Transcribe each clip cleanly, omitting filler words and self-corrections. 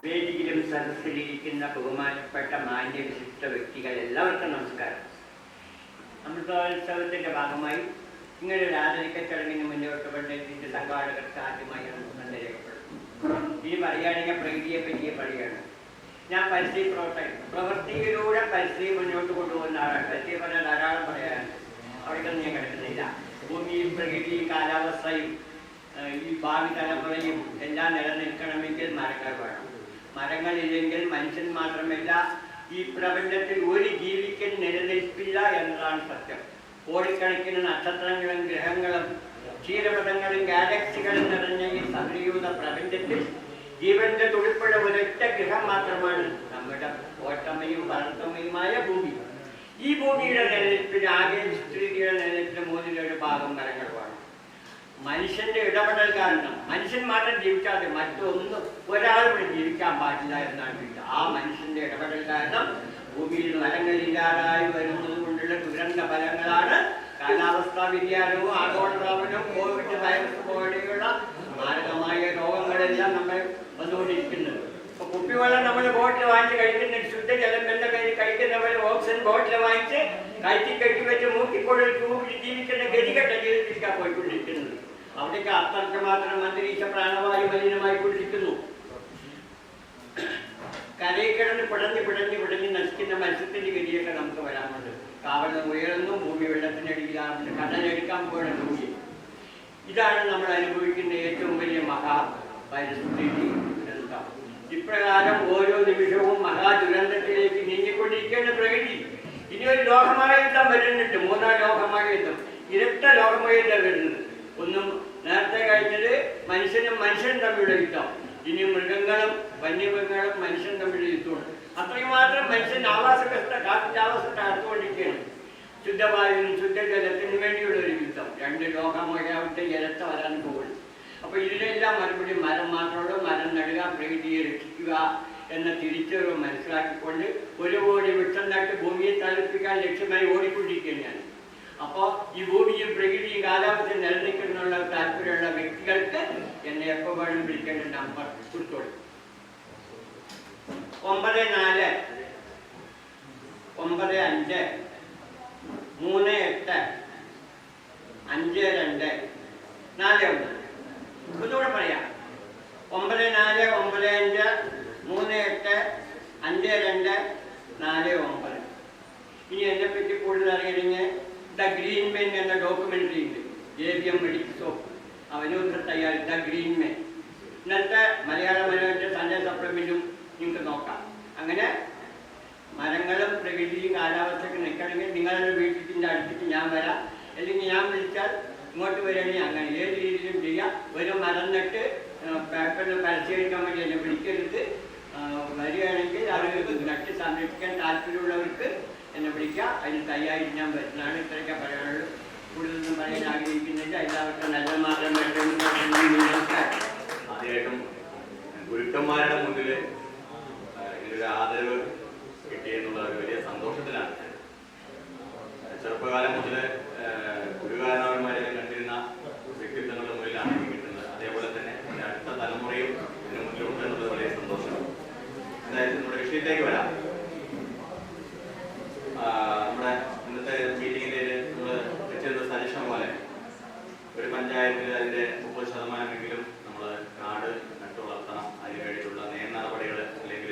വേദിയിലും സദസ്സിലിരിക്കുന്ന ബഹുമാനപ്പെട്ട മാന്യവിശിഷ്ട വ്യക്തികൾ എല്ലാവർക്കും നമസ്കാരം. അമൃതോത്സവത്തിന്റെ ഭാഗമായി ഇങ്ങനൊരു ആദരിക്ക ചടങ്ങിന് മുന്നോട്ട് കൊണ്ടെത്തിയിട്ട് സംഘാടകർക്ക് ആദ്യമായി നന്ദി രേഖപ്പെടുത്തുന്നു. ഈ പറയുകയാണെങ്കിൽ പ്രകൃതിയെ പറ്റിയ പറയുകയാണ്. ഞാൻ പരിസ്ഥിതി പ്രവൃത്തിയിലൂടെ പരിസ്ഥിതി മുന്നോട്ട് കൊണ്ടുപോകുന്ന ആളാണ്. പരിസ്ഥിതി പറഞ്ഞാൽ ധാരാളം പറയാനുണ്ട്, അവിടേക്കൊന്നും ഞാൻ കിടക്കുന്നില്ല. ഭൂമിയും പ്രകൃതിയും കാലാവസ്ഥയും ഈ ഭാവി തലമുറയും എല്ലാം നിലനിൽക്കണമെങ്കിൽ മരങ്ങൾ വേണം. മരങ്ങളില്ലെങ്കിൽ മനുഷ്യൻ മാത്രമല്ല, ഈ പ്രപഞ്ചത്തിൽ ഒരു ജീവിക്കൽ നിലനിൽപ്പില്ല എന്നതാണ് സത്യം. കോടിക്കണക്കിന് നക്ഷത്രങ്ങളും ഗ്രഹങ്ങളും ക്ഷീരപഥങ്ങളും ഗാലക്സികളും നിറഞ്ഞ ഈ സൗരയൂഥ പ്രപഞ്ചത്തിൽ ജീവന്റെ തുടിപ്പുള്ള ഒരൊറ്റ ഗ്രഹം മാത്രമാണ് നമ്മുടെ ഓട്ടമയും വളർത്തമയുമായ ഭൂമി. ഈ ഭൂമിയുടെ നിലനിൽപ്പിന്, ആകെ വിസ്തൃതിയുടെ നിലനിൽപ്പിന് മൂന്നിലൊരു ഭാഗം മരങ്ങൾ വേണം. മനുഷ്യന്റെ ഇടപെടൽ കാരണം മനുഷ്യൻ മാത്രം ജീവിക്കാതെ മറ്റൊന്നും ഒരാൾ കൂടി ജീവിക്കാൻ പാടില്ല എന്നാണ്. ആ മനുഷ്യന്റെ ഇടപെടൽ കാരണം ഭൂമിയിൽ മരങ്ങളില്ലാതായി വരുന്നത് കൊണ്ടുള്ള ദുരന്ത ഫലങ്ങളാണ് കാലാവസ്ഥാ വ്യതിയാനവും ആഗോളതാപനവും കോവിഡ് വൈറസ് പോലെയുള്ള മാരകമായ രോഗങ്ങളെല്ലാം നമ്മൾ വന്നുകൊണ്ടിരിക്കുന്നത്. ഇപ്പൊ കുപ്പിവെള്ളം നമ്മൾ ബോട്ടിൽ വാങ്ങിച്ച് കഴിക്കുന്ന ശുദ്ധജലം എന്ന കയ്യിൽ കഴിക്കുന്നവരെ ഓക്സിജൻ ബോട്ടിൽ വാങ്ങിച്ച് കയറ്റി കെട്ടി വെച്ച് മൂക്കിക്കൊള്ളിൽ ട്യൂബിൽ ജീവിക്കുന്ന ഗതികെട്ട ജീവിതത്തിലേക്കാ പോയിക്കൊണ്ടിരിക്കുന്നത്. അവിടേക്ക് അത്രയ്ക്ക് മാത്രം അന്തരീക്ഷ പ്രാണവായു മലിനമായിക്കൊണ്ടിരിക്കുന്നു. കരയിൽ കിടന്ന് പിടഞ്ഞ് നശിക്കുന്ന മത്സ്യത്തിന്റെ ഗതിയൊക്കെ നമുക്ക് വരാറുണ്ട്. കാവലം ഉയർന്നു, ഭൂമി വെള്ളത്തിനടിയിലാകുന്നുണ്ട്, കടലെടുക്കാൻ പോകണം ഭൂമി. ഇതാണ് നമ്മൾ അനുഭവിക്കുന്ന ഏറ്റവും വലിയ പരിസ്ഥിതി ദുരന്തം. ഇപ്രകാരം ഓരോ നിമിഷവും മഹാദുരന്തത്തിലേക്ക് നീങ്ങിക്കൊണ്ടിരിക്കേണ്ട പ്രകൃതി ഇനി ഒരു ലോകമഹായുദ്ധം വരുന്നുണ്ട്. മൂന്നാം ലോകമഹായുദ്ധം, ഇരട്ട ലോകമഹായുദ്ധം വരുന്നത്. ഒന്നും നേരത്തെ കഴിഞ്ഞത് മനുഷ്യനും തമ്മിലുള്ള യുദ്ധം. ഇനി മൃഗങ്ങളും വന്യമൃഗങ്ങളും മനുഷ്യനും തമ്മിലുള്ള യുദ്ധമുണ്ട്. അത്രയും മാത്രം മനുഷ്യൻ കാറ്റിന്റെ ആവാസ തകർത്തുകൊണ്ടിരിക്കുകയാണ്. ശുദ്ധവായുവിനും ശുദ്ധജലത്തിനും വേണ്ടിയുള്ള ഒരു യുദ്ധം. രണ്ട് ലോകമഹായുദ്ധം ഇരട്ട വരാൻ പോകുന്നു. അപ്പൊ ഇതിലെല്ലാം മറുപടി മരം മാത്രമുള്ളൂ. മരം നടുക, പ്രകൃതിയെ രക്ഷിക്കുക എന്ന തിരിച്ചറിവ് മനസ്സിലാക്കിക്കൊണ്ട് 1 കോടി വൃക്ഷം നട്ട് ഭൂമിയെ തളിപ്പിക്കാൻ ലക്ഷ്യമായി ഓടിക്കൊണ്ടിരിക്കുകയാണ്. അപ്പോൾ ഈ ഭൂമിയും പ്രകൃതിയും കാലാവസ്ഥയും നിലനിൽക്കുന്നുള്ള താല്പര്യമുള്ള വ്യക്തികൾക്ക് എന്നെ എപ്പോൾ വേണം വിളിക്കേണ്ട നമ്പർ കൊടുത്തോളൂ. 94 95 38 52 41. ഒന്നുകൂടെ പറയാം. 94 95 38 52 49. ഇനി എന്നെപ്പറ്റി കൂടുതൽ അറിയണമെങ്കിൽ ദ ഗ്രീൻ മെൻ എന്ന ഡോക്യുമെന്ററി ഉണ്ട്. ABM മെഡിക്സോ അവനൂർ തയ്യാറി ദ ഗ്രീൻ മെൻ. ഇന്നത്തെ മലയാള മനോരമ സൺഡേ സപ്ലിമെന്റും നിങ്ങൾക്ക് നോക്കാം. അങ്ങനെ മരങ്ങളും പ്രകൃതിയും കാലാവസ്ഥയൊക്കെ നിൽക്കണമെങ്കിൽ നിങ്ങളുടെ വീട്ടിൻ്റെ അടുത്തേക്ക് ഞാൻ വരാം, അല്ലെങ്കിൽ ഞാൻ വിളിച്ചാൽ ഇങ്ങോട്ട് വരികയാണെങ്കിൽ അങ്ങനെ ഏത് രീതിയിലും ചെയ്യാം. ഒരു മരം നട്ട് പേപ്പറിൽ പരസ്യമെടുക്കാൻ വേണ്ടി എന്നെ വിളിക്കരുത്. വരികയാണെങ്കിൽ അത് നട്ട് സംരക്ഷിക്കാൻ താല്പര്യമുള്ളവർക്ക് എന്നെ വിളിക്കാം. അതിന് തയ്യാറി ഞാൻ വരുന്നതാണ്. ഇത്രയൊക്കെ പറയാനുള്ളൂ. കൂടുതലൊന്നും പറയാൻ ആഗ്രഹിക്കുന്നില്ല. എല്ലാവർക്കും നല്ല മാർഗം വേണമെന്ന്. ആദ്യമായിട്ടും ഗുരുക്കന്മാരുടെ മുന്നിൽ ഇതിനൊരു ആദരവ് കിട്ടിയെന്നുള്ള ഒരു വലിയ സന്തോഷത്തിലാണ്. ചെറുപ്പകാലം മുതൽ ഗുരുകാരണവന്മാരെ കണ്ടിരുന്ന വ്യക്തിത്വങ്ങളുടെ മുന്നിലാണ് കിട്ടുന്നത്. അതേപോലെ തന്നെ അടുത്ത തലമുറയും ഇതിന് മുന്നിലുണ്ട് എന്നുള്ളത് വലിയ സന്തോഷം. എന്തായാലും നമ്മുടെ വിഷയത്തിലേക്ക് വരാം. നമ്മുടെ ഇന്നത്തെ മീറ്റിങ്ങിൻ്റെ നമ്മൾ വെച്ചിരുന്ന സജഷൻ പോലെ ഒരു പഞ്ചായത്തിൽ അതിൻ്റെ 30% നമ്മൾ കാട് നട്ടു വളർത്തണം. അതിന് വേണ്ടിയിട്ടുള്ള നിയമ നടപടികൾ അല്ലെങ്കിൽ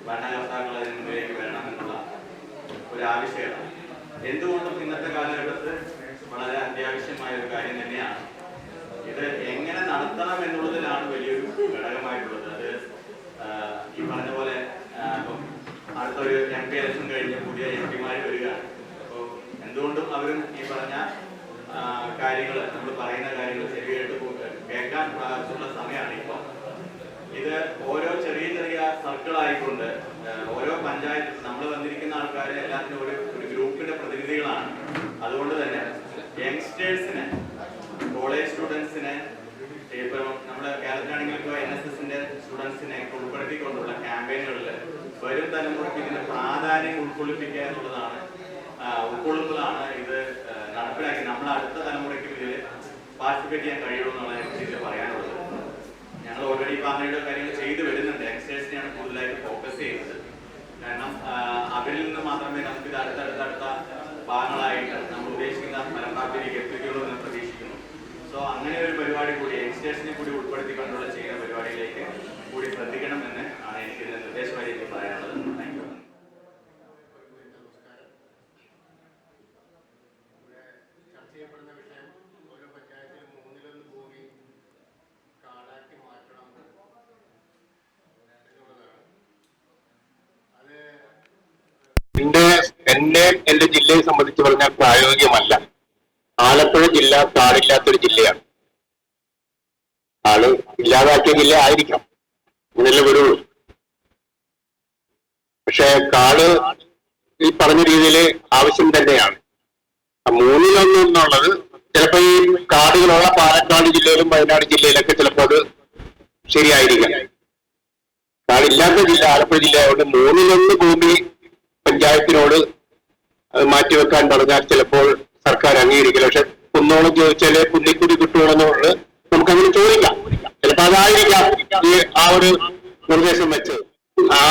ഭരണകർത്താക്കൾ അതിന് മുന്നിലേക്ക് വരണം എന്നുള്ള ഒരു ആവശ്യകത എന്തുകൊണ്ടും ഇന്നത്തെ കാലഘട്ടത്ത് വളരെ അത്യാവശ്യമായ ഒരു കാര്യം തന്നെയാണ്. ഇത് എങ്ങനെ നടത്തണം എന്നുള്ളതിലാണ് വലിയൊരു ഘടകമായിട്ടുള്ളത്. അത് ഈ പറഞ്ഞ പോലെ അടുത്തൊരു MP ഇലക്ഷൻ കഴിഞ്ഞ് പുതിയ MP-മാർ വരികയാണ്. അപ്പോൾ എന്തുകൊണ്ടും അവരും ഈ പറഞ്ഞ കാര്യങ്ങൾ, നമ്മൾ പറയുന്ന കാര്യങ്ങൾ ശരിയായിട്ട് കേൾക്കാൻ ഉള്ള സമയമാണ് ഇപ്പോൾ. ഇത് ഓരോ ചെറിയ സർക്കിളായിക്കൊണ്ട് ഓരോ പഞ്ചായത്ത് നമ്മൾ വന്നിരിക്കുന്ന ആൾക്കാരെ എല്ലാത്തിനും ഒരു ഗ്രൂപ്പിന്റെ പ്രതിനിധികളാണ്. അതുകൊണ്ട് തന്നെ യങ്സ്റ്റേഴ്സിന്, കോളേജ് സ്റ്റുഡൻസിന്, ഇപ്പം നമ്മുടെ കേരളത്തിലാണെങ്കിൽ ഇപ്പോൾ NSSന്റെ സ്റ്റുഡൻസിനെ ഉൾപ്പെടുത്തിക്കൊണ്ടുള്ള ക്യാമ്പയിനുകളിൽ വരും തലമുറയ്ക്ക് ഇതിന്റെ പ്രാധാന്യം ഉൾക്കൊള്ളിപ്പിക്കുക ഉൾക്കൊള്ളുന്നതാണ് ഇത് നടപ്പിലാക്കി നമ്മളെ അടുത്ത തലമുറയ്ക്ക് ഇതിൽ പാർട്ടിസിപ്പേറ്റ് ചെയ്യാൻ കഴിയുള്ളൂ എന്നുള്ള രീതിയിൽ പറയാനുള്ളത്. പറഞ്ഞ കാര്യങ്ങൾ ചെയ്തു വരുന്നുണ്ട്. യങ്സ്റ്റേഴ്സിനെയാണ് കൂടുതലായിട്ട് ഫോക്കസ് ചെയ്യുന്നത്. കാരണം അവരിൽ നിന്ന് മാത്രമേ നമുക്ക് ഇത് അടുത്ത ഭാഗങ്ങളായിട്ട് നമ്മൾ ഉദ്ദേശിക്കുന്ന ഫലപ്രാപ്തിയിലേക്ക് എത്തിക്കുള്ളൂ എന്ന് പ്രതീക്ഷിക്കുന്നു. സോ അങ്ങനെ ഒരു പരിപാടി കൂടി യങ്സ്റ്റേഴ്സിനെ കൂടി ഉൾപ്പെടുത്തിക്കൊണ്ടുള്ള ചെയ്യുന്ന പരിപാടിയിലേക്ക് കൂടി ശ്രദ്ധിക്കണമെന്ന് ആണ് എനിക്ക് ഇതിന് നിർദ്ദേശമായി എനിക്ക് പറയാനുള്ളത്. Thank you. ചർച്ച ചെയ്യപ്പെടുന്ന വിഷയം ഓരോ പഞ്ചായത്തിലും 1/3 ഭൂമി കാടാക്കി മാറ്റണം എന്നുള്ളതാണ്. അത് എന്റെ ജില്ലയെ സംബന്ധിച്ച് പറഞ്ഞാൽ പ്രായോഗികമല്ല. ആലപ്പുഴ ജില്ല കാടില്ലാത്തൊരു ജില്ലയാണ്. ആള് ഇല്ലാതാക്കിയ ജില്ല ആയിരിക്കാം, ഇന്നലെ വരുള്ളൂ. പക്ഷെ കാട് ഈ പറഞ്ഞ രീതിയിൽ ആവശ്യം തന്നെയാണ്. 3/1 എന്നുള്ളത് ചിലപ്പോ ഈ കാടുകളുള്ള പാലക്കാട് ജില്ലയിലും വയനാട് ജില്ലയിലൊക്കെ ചിലപ്പോൾ അത് ശരിയായിരിക്കാം. കാടില്ലാത്ത ജില്ല ആലപ്പുഴ ജില്ല ആയതുകൊണ്ട് 3/1 ഭൂമി പഞ്ചായത്തിനോട് മാറ്റിവെക്കാൻ പറഞ്ഞാൽ ചിലപ്പോൾ സർക്കാർ അംഗീകരിക്കില്ല. പക്ഷെ കുന്നോളം ചോദിച്ചാല് കുന്നിക്കുടി കിട്ടുമെന്നുള്ളത് നമുക്കങ്ങനെ ചോദിക്കാം. ചിലപ്പോൾ അതായിരിക്കാം ഈ ആ ഒരു നിർദ്ദേശം വെച്ചത്.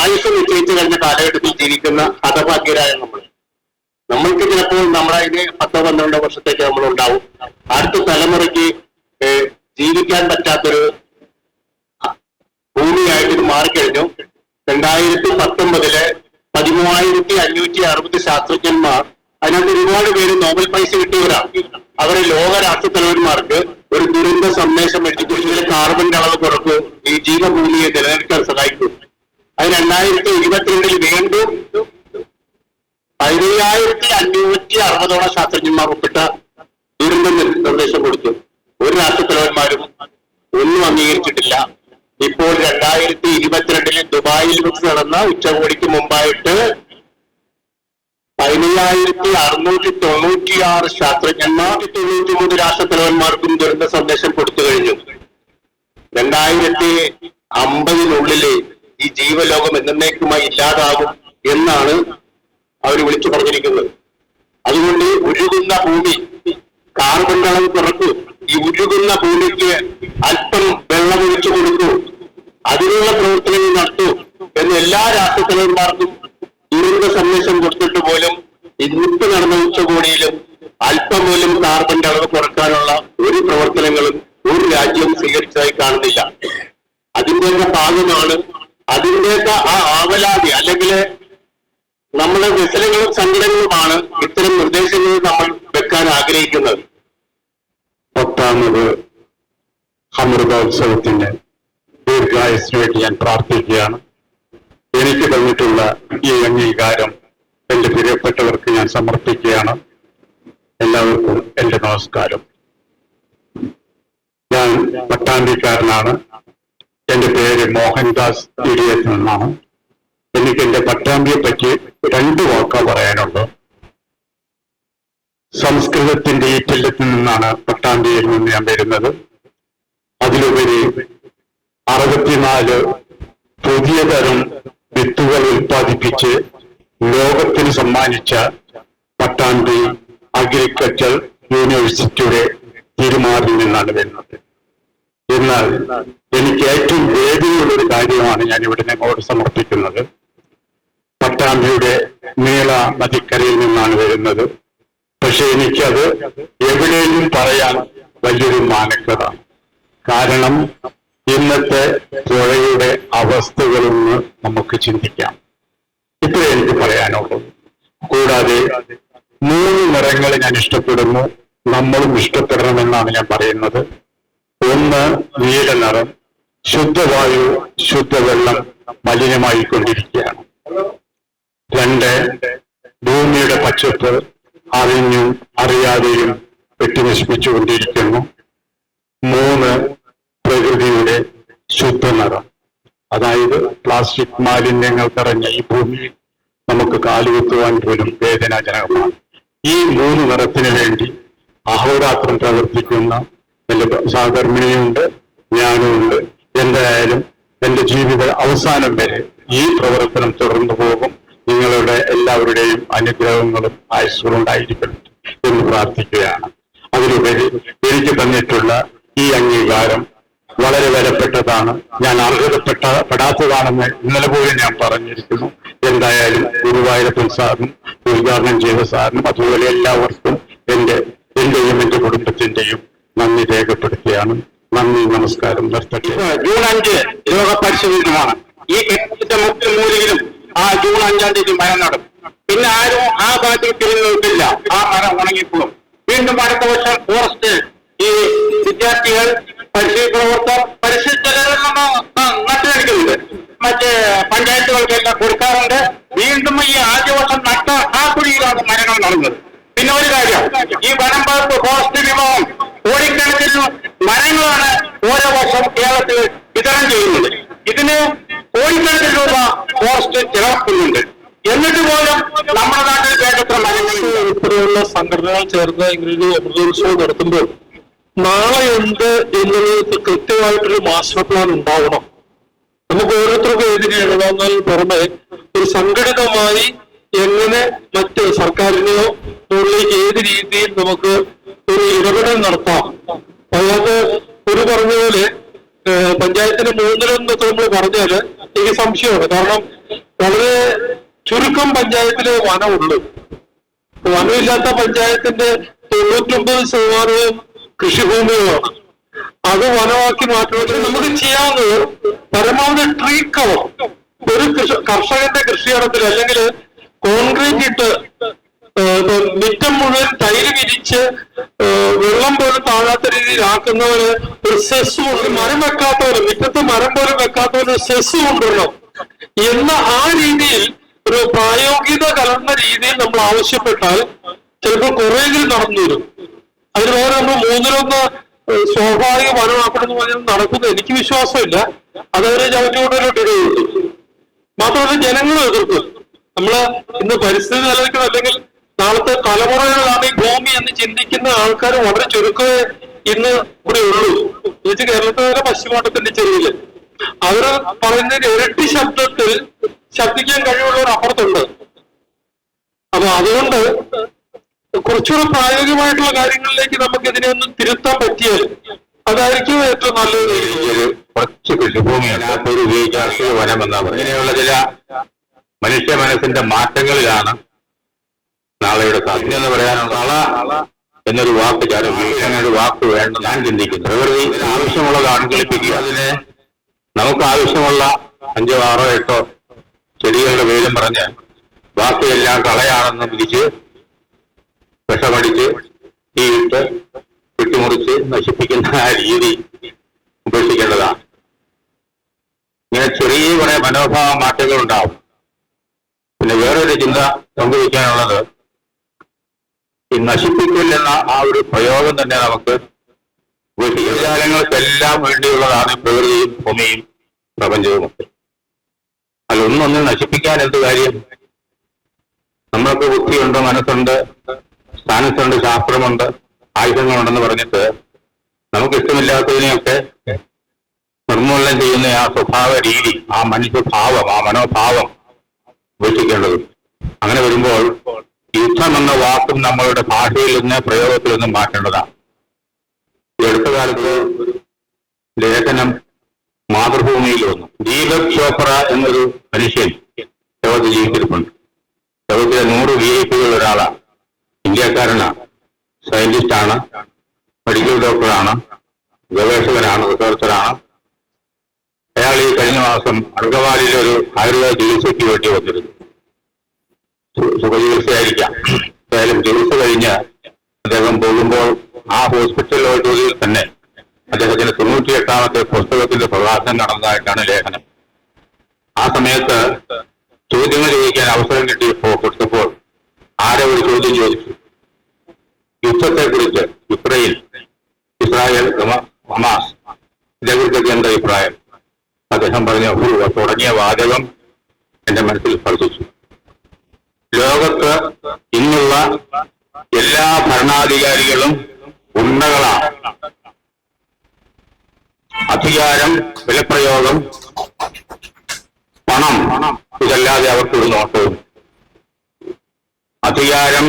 ആയുസ് നിശ്ചയിച്ചു കഴിഞ്ഞ കാലഘട്ടത്തിൽ ജീവിക്കുന്ന ഹതഭാഗ്യരായ നമ്മൾക്ക് ചിലപ്പോൾ നമ്മളതിന് 10-12 വർഷത്തേക്ക് നമ്മളുണ്ടാവും. അടുത്ത തലമുറയ്ക്ക് ജീവിക്കാൻ പറ്റാത്തൊരു ഭൂമിയായിട്ട് ഇത് മാറിക്കഴിഞ്ഞു. 2019 13,560 ശാസ്ത്രജ്ഞന്മാർ, അതിനകത്ത് ഒരുപാട് പേര് നോബൽ പ്രൈസ് കിട്ടിയവരാണ്. അവരെ ലോക രാഷ്ട്ര തലവന്മാർക്ക് ഒരു ദുരന്ത സന്ദേശം എഴുതി കാർബണിന്റെ അളവ് കുറക്കും, ഈ ജീവഭൂമിയെ നിലനിർത്താൻ സഹായിക്കും. അത് 2022 വീണ്ടും 15,560 ശാസ്ത്രജ്ഞന്മാർ ഒപ്പിട്ട ദുരന്ത നിർദ്ദേശം കൊടുത്തു. ഒരു രാഷ്ട്ര തലവന്മാരും ഒന്നും അംഗീകരിച്ചിട്ടില്ല. ഇപ്പോൾ 2022 ദുബായിൽ വെച്ച് നടന്ന ഉച്ചകോടിക്ക് മുമ്പായിട്ട് 15,696 ശാസ്ത്രജ്ഞന്മാർ 93 രാഷ്ട്ര തലവന്മാർക്കും ദുരന്ത സന്ദേശം കൊടുത്തു കഴിഞ്ഞു. 2050 ഈ ജീവലോകം എന്നേക്കുമായി ഇല്ലാതാകും എന്നാണ് അവർ വിളിച്ചു പറഞ്ഞിരിക്കുന്നത്. അതുകൊണ്ട് ഒഴുകുന്ന ഭൂമി കാർബൺ അളവ് കുറക്കൂ, ഈ ഒഴുകുന്ന ഭൂമിക്ക് അല്പം വെള്ളം ഒഴിച്ചു കൊടുക്കൂ, അതിനുള്ള പ്രവർത്തനങ്ങൾ നടത്തൂ എന്ന് എല്ലാ രാഷ്ട്ര തലവന്മാർക്കും ദുരന്ത സന്ദേശം കൊടുത്തിട്ട് പോലും ഇന്നിപ്പ് നടന്ന ഉച്ചകോടിയിലും അല്പം പോലും കാർബണിന്റെ അളവ് കുറക്കാനുള്ള ഒരു പ്രവർത്തനങ്ങളും ഒരു രാജ്യവും സ്വീകരിച്ചതായി കാണുന്നില്ല. അതിന്റെയൊക്കെ ഭാഗമാണ്, അതിന്റെയൊക്കെ ആ ആവലാതി അല്ലെങ്കിൽ നമ്മുടെ വ്യസനങ്ങളും സങ്കടങ്ങളുമാണ് ഇത്തരം നിർദ്ദേശങ്ങൾ നമ്മൾ വെക്കാൻ ആഗ്രഹിക്കുന്നത്. 10ാമത് അമൃതോത്സവത്തിന്റെ ദീർഘായുസ്സിന് വേണ്ടി ഞാൻ പ്രാർത്ഥിക്കുകയാണ്. എനിക്ക് തന്നിട്ടുള്ള ഈ അംഗീകാരം എന്റെ പ്രിയപ്പെട്ടവർക്ക് ഞാൻ സമർപ്പിക്കുകയാണ്. എല്ലാവർക്കും എന്റെ നമസ്കാരം. ഞാൻ പട്ടാമ്പിക്കാരനാണ്. എന്റെ പേര് മോഹൻദാസ് ഇടിയത്ത് നിന്നാണ്. എനിക്ക് എന്റെ പട്ടാമ്പിയെ പറ്റി 2 വാക്കാ പറയാനുള്ളൂ. സംസ്കൃതത്തിന്റെ ഈറ്റില്ലത്തിൽ നിന്നാണ് പട്ടാമ്പിയിൽ നിന്ന് ഞാൻ വരുന്നത്. അതിലുപരി 64 പുതിയ തരം വിത്തുകൾ ഉൽപ്പാദിപ്പിച്ച് ലോകത്തിന് സമ്മാനിച്ച പട്ടാമ്പി അഗ്രികൾച്ചർ യൂണിവേഴ്സിറ്റിയുടെ തിരുമാറിൽ നിന്നാണ് വരുന്നത്. എന്നാൽ എനിക്ക് ഏറ്റവും വേദിയുള്ളൊരു കാര്യമാണ് ഞാൻ ഇവിടെ നിങ്ങളോട് സമർപ്പിക്കുന്നത്. പട്ടാമ്പിയുടെ നീള നദിക്കരയിൽ നിന്നാണ് വരുന്നത്. പക്ഷെ എനിക്കത് എവിടെയും പറയാൻ വലിയൊരു മാനക്കത. കാരണം ഇന്നത്തെ പുഴയുടെ അവസ്ഥകളൊന്ന് നമുക്ക് ചിന്തിക്കാം. ഇത്രേ എനിക്ക് പറയാനുള്ളൂ. കൂടാതെ 3 നിറങ്ങൾ ഞാൻ ഇഷ്ടപ്പെടുന്നു, നമ്മളും ഇഷ്ടപ്പെടണമെന്നാണ് ഞാൻ പറയുന്നത്. 1 നീല നിറം. ശുദ്ധവായു, ശുദ്ധവെള്ളം മലിനമായിക്കൊണ്ടിരിക്കുകയാണ്. 2 ഭൂമിയുടെ പച്ചപ്പ് അറിഞ്ഞും അറിയാതെയും വെട്ടിനശിപ്പിച്ചുകൊണ്ടിരിക്കുന്നു. 3 പ്രകൃതിയുടെ ശുദ്ധനിറം. അതായത് പ്ലാസ്റ്റിക് മാലിന്യങ്ങൾ നിറഞ്ഞ ഈ ഭൂമിയിൽ നമുക്ക് കാലുകുത്തുവാൻ പോലും വേദനാജനകമാണ്. ഈ 3 നിറത്തിന് വേണ്ടി അഹോരാത്രം പ്രവർത്തിക്കുന്ന എന്റെ സഹധർമ്മിണിയുണ്ട്, ഞാനുമുണ്ട്. എന്തായാലും എന്റെ ജീവിത അവസാനം വരെ ഈ പ്രവർത്തനം തുടർന്നു പോകും. നിങ്ങളുടെ എല്ലാവരുടെയും അനുഗ്രഹങ്ങളും ആയുസ്സുകളും ഉണ്ടായിരിക്കണം എന്ന് പ്രാർത്ഥിക്കുകയാണ്. അതിലുപരി എനിക്ക് തന്നിട്ടുള്ള ഈ അംഗീകാരം വളരെ വിലപ്പെട്ടതാണ്. അർഹതപ്പെട്ടതാണ്, ഞാൻ അർഹതപ്പെടാത്തതാണെന്ന് ഇന്നലെ പോലും ഞാൻ പറഞ്ഞിരിക്കുന്നു. എന്തായാലും ഗുരുവായൂരപ്പൻ സാറിനും ഉദ്ഘാടനം ചെയ്ത സാറിനും അതുപോലെ എല്ലാവർക്കും എന്റെയും എന്റെ കുടുംബത്തിന്റെയും നന്ദി രേഖപ്പെടുത്തുകയാണ്. നന്ദി, നമസ്കാരം, നിർത്തട്ടെ. ജൂൺ 5 ലോക പരിസ്ഥിതി ദിനമാണ്. ഈ കേരളത്തിന്റെ മുക്കിലും മൂലയിലും ആ ജൂൺ 5-ാം തീയതി മരം നടും. പിന്നെ ആരും ആ ഭാഗത്ത് തിരിഞ്ഞു നോക്കില്ല, ആ മരം ഉണങ്ങിപ്പോകും. വീണ്ടും അടുത്ത വർഷം ഫോറസ്റ്റ് ഈ വിദ്യാർത്ഥികൾ പരിസ്ഥിതി പ്രവർത്തകർ പരിസ്ഥിതി നട്ടുനടിക്കുന്നുണ്ട്, മറ്റ് പഞ്ചായത്തുകൾക്കെല്ലാം കൊടുക്കാറുണ്ട്. വീണ്ടും ഈ ആദ്യ വർഷം നട്ട ആ കുഴിയിലാണ് മരങ്ങൾ നടന്നത്. പിന്നെ ഒരു കാര്യം, ഈ വനം വകുപ്പ് ഫോറസ്റ്റ് വിഭാഗം കോടിക്കണക്കിന് മരങ്ങളാണ് ഓരോ വർഷം കേരളത്തിൽ വിതരണം ചെയ്യുന്നത്. ഇതിന് കോടിക്കണക്കിന് രൂപ ഫോറസ്റ്റ് ചെലവാക്കുന്നുണ്ട്. എന്നിട്ട് പോലും നമ്മുടെ നാട്ടിൽ വേണ്ടത്ര മരങ്ങൾ ഉൾപ്പെടെയുള്ള സംഘടനകൾ ചേർന്ന് ഇങ്ങനൊരു അമൃതോത്സവം നടത്തുമ്പോൾ നാളെ എന്ത് എന്നുള്ളത് കൃത്യമായിട്ടൊരു മാസ്റ്റർ പ്ലാൻ ഉണ്ടാവണം. നമുക്ക് ഓരോരുത്തർക്കും എതിരെ എഴുതാന്നാൽ പുറമെ ഒരു സംഘടിതമായി എങ്ങനെ മറ്റ് സർക്കാരിനെയോ മുകളിലേക്ക് ഏത് രീതിയിൽ നമുക്ക് ഒരു ഇടപെടൽ നടത്താം. അതായത് ഒരു പറഞ്ഞ പോലെ പഞ്ചായത്തിന് 3-1 നമ്മൾ പറഞ്ഞാല് എനിക്ക് സംശയമാണ്. കാരണം വളരെ ചുരുക്കം പഞ്ചായത്തിലെ വനമുള്ളൂ. വനമില്ലാത്ത പഞ്ചായത്തിന്റെ 99% കൃഷിഭൂമികളാണ്. അത് വനമാക്കി മാറ്റുന്നത് നമുക്ക് ചെയ്യാവുന്നത് പരമാവധി ട്രീ കവർ ഒരു കർഷകന്റെ കൃഷിയിടത്തിൽ, അല്ലെങ്കിൽ കോൺക്രീറ്റ് ഇട്ട് മിറ്റം മുഴുവൻ ടൈല് വിരിച്ച് വെള്ളം പോലും താഴാത്ത രീതിയിൽ ആക്കുന്നവര് ഒരു സെസ് കൊണ്ട് മരം വെക്കാത്തവര്, മിറ്റത്ത് മരം പോലും വെക്കാത്തവര് സെസ് കൊണ്ടുവരണം എന്ന ആ രീതിയിൽ ഒരു പ്രായോഗികത കലർന്ന രീതിയിൽ നമ്മൾ ആവശ്യപ്പെട്ടാൽ ചിലപ്പോൾ കുറെയെങ്കിലും നടന്നു വരും. അതിന് പകരം നമ്മൾ 3-1 സ്വാഭാവിക വനമാക്കണമെന്ന് പറഞ്ഞാൽ നടക്കുന്നത് എനിക്ക് വിശ്വാസമില്ല. അതവരെ ചവിറ്റുകൊണ്ടൊരു മാത്രമല്ല ജനങ്ങളും എതിർക്കും. നമ്മള് ഇന്ന് പരിസ്ഥിതി നിലനിൽക്കണം, അല്ലെങ്കിൽ നാളത്തെ തലമുറകളാണ് ഈ ഭൂമി എന്ന് ചിന്തിക്കുന്ന ആൾക്കാർ വളരെ ചുരുക്കമേ ഇന്ന് ഇവിടെ ഉള്ളൂ. എന്നുവെച്ച് കേരളത്തിലെ പശ്ചിമഘട്ടത്തിന്റെ ചെറിയില് അവര് പറയുന്നതിന് ഇരട്ടി ശബ്ദത്തിൽ ശബ്ദിക്കാൻ കഴിവുള്ളവർ അപ്പുറത്തുണ്ട്. അപ്പൊ അതുകൊണ്ട് കുറച്ചുകൂടെ പ്രായോഗികമായിട്ടുള്ള കാര്യങ്ങളിലേക്ക് നമുക്ക് ഇതിനെ ഒന്ന് തിരുത്താൻ പറ്റിയാൽ അതായിരിക്കും ഏറ്റവും നല്ലത്. കുറച്ച് കൃഷിഭൂമിയാണ് ഒരു ഉപയോഗിക്കാത്ത വനം എന്നാ പറയുന്നത്. ഇങ്ങനെയുള്ള ചില മനുഷ്യ മനസ്സിന്റെ മാറ്റങ്ങളിലാണ് നാളെയുടെ സാധ്യത എന്ന് പറയാനുള്ള നാള എന്നൊരു വാക്ക് ചാരം ഒരു വാക്ക് വേണ്ട ഞാൻ ചിന്തിക്കുന്നു. പ്രകൃതി ആവശ്യമുള്ളത് കളിപ്പിക്കുക. അതിന് നമുക്ക് ആവശ്യമുള്ള 5, 6, 8 ചെടികളുടെ പേരും പറഞ്ഞ് ബാക്കിയെല്ലാം കളയാണെന്ന് പിടിച്ച് വിഷമടിച്ച് തീയിട്ട് വെട്ടിമുറിച്ച് നശിപ്പിക്കുന്ന ആ രീതി ഉപേക്ഷിക്കേണ്ടതാണ്. ഇങ്ങനെ ചെറിയ കുറെ മനോഭാവ മാറ്റങ്ങൾ ഉണ്ടാവും. പിന്നെ വേറൊരു ചിന്ത പങ്കുവയ്ക്കാനുള്ളത്, ഈ നശിപ്പിക്കില്ലെന്ന ആ ഒരു പ്രയോഗം തന്നെ നമുക്ക് ജീവജാലങ്ങൾക്കെല്ലാം വേണ്ടിയുള്ളതാണ് പ്രകൃതിയും ഭൂമിയും പ്രപഞ്ചവുമൊക്കെ. അതൊന്നൊന്നും നശിപ്പിക്കാൻ എന്ത് കാര്യം? നമ്മൾക്ക് ബുദ്ധിയുണ്ട്, മനസ്സുണ്ട്, സ്ഥാനത്തുണ്ട്, ശാസ്ത്രമുണ്ട്, ആയുധങ്ങളുണ്ടെന്ന് പറഞ്ഞിട്ട് നമുക്ക് ഇഷ്ടമില്ലാത്തതിനെയൊക്കെ നിർമൂലനം ചെയ്യുന്ന ആ സ്വഭാവ രീതി, ആ മനുഷ്യഭാവം, ആ മനോഭാവം ഉപേക്ഷിക്കേണ്ടത്. അങ്ങനെ വരുമ്പോൾ യുദ്ധം എന്ന വാക്കും നമ്മളുടെ ഭാഷയിൽ നിന്ന് പ്രയോഗത്തിൽ നിന്നും മാറ്റേണ്ടതാണ്. ഈ അടുത്ത കാലത്ത് ഒരു ലേഖനം മാതൃഭൂമിയിൽ വന്നു. ദീപക് ചോപ്ര എന്നൊരു മനുഷ്യൻ ലോകത്ത് ജീവിച്ചിരിപ്പുണ്ട്. ലോകത്തിലെ 100 VIP-കളിൽ ഒരാളാണ്. ഇന്ത്യക്കാരനാണ്, സയന്റിസ്റ്റാണ്, മെഡിക്കൽ ഡോക്ടറാണ്, ഗവേഷകനാണ്, റിസർച്ചറാണ്. അയാൾ ഈ കഴിഞ്ഞ മാസം അർഗവാലിലെ ഒരു ആയുർവേദ ചികിത്സയ്ക്ക് വേണ്ടി വന്നിരുന്നു. സുഖചികിത്സയായിരിക്കാം. എന്തായാലും ചികിത്സ കഴിഞ്ഞ് അദ്ദേഹം പോകുമ്പോൾ ആ ഹോസ്പിറ്റലിൽ തന്നെ അദ്ദേഹത്തിന് 98ാമത്തെ പുസ്തകത്തിന്റെ പ്രകാശനം നടന്നതായിട്ടാണ് ലേഖനം. ആ സമയത്ത് ചോദ്യങ്ങൾ ചോദിക്കാൻ അവസരം കൊടുത്തപ്പോൾ ആരോ ഒരു ചോദ്യം ചോദിച്ചു. യുദ്ധത്തെക്കുറിച്ച് ഇസ്രായേൽ ഹമാസ് ഇതേക്കുറിച്ചൊക്കെ എന്താ അഭിപ്രായം? അദ്ദേഹം പറഞ്ഞ തുടങ്ങിയ വാചകം എന്റെ മനസ്സിൽ സ്പർശിച്ചു. ലോകത്ത് ഇന്നുള്ള എല്ലാ ഭരണാധികാരികളും ഉണ്ടകളാണ്. അധികാരം, വിലപ്രയോഗം, പണം, ഇതല്ലാതെ അവർക്കൊരു നോട്ടവും. അധികാരം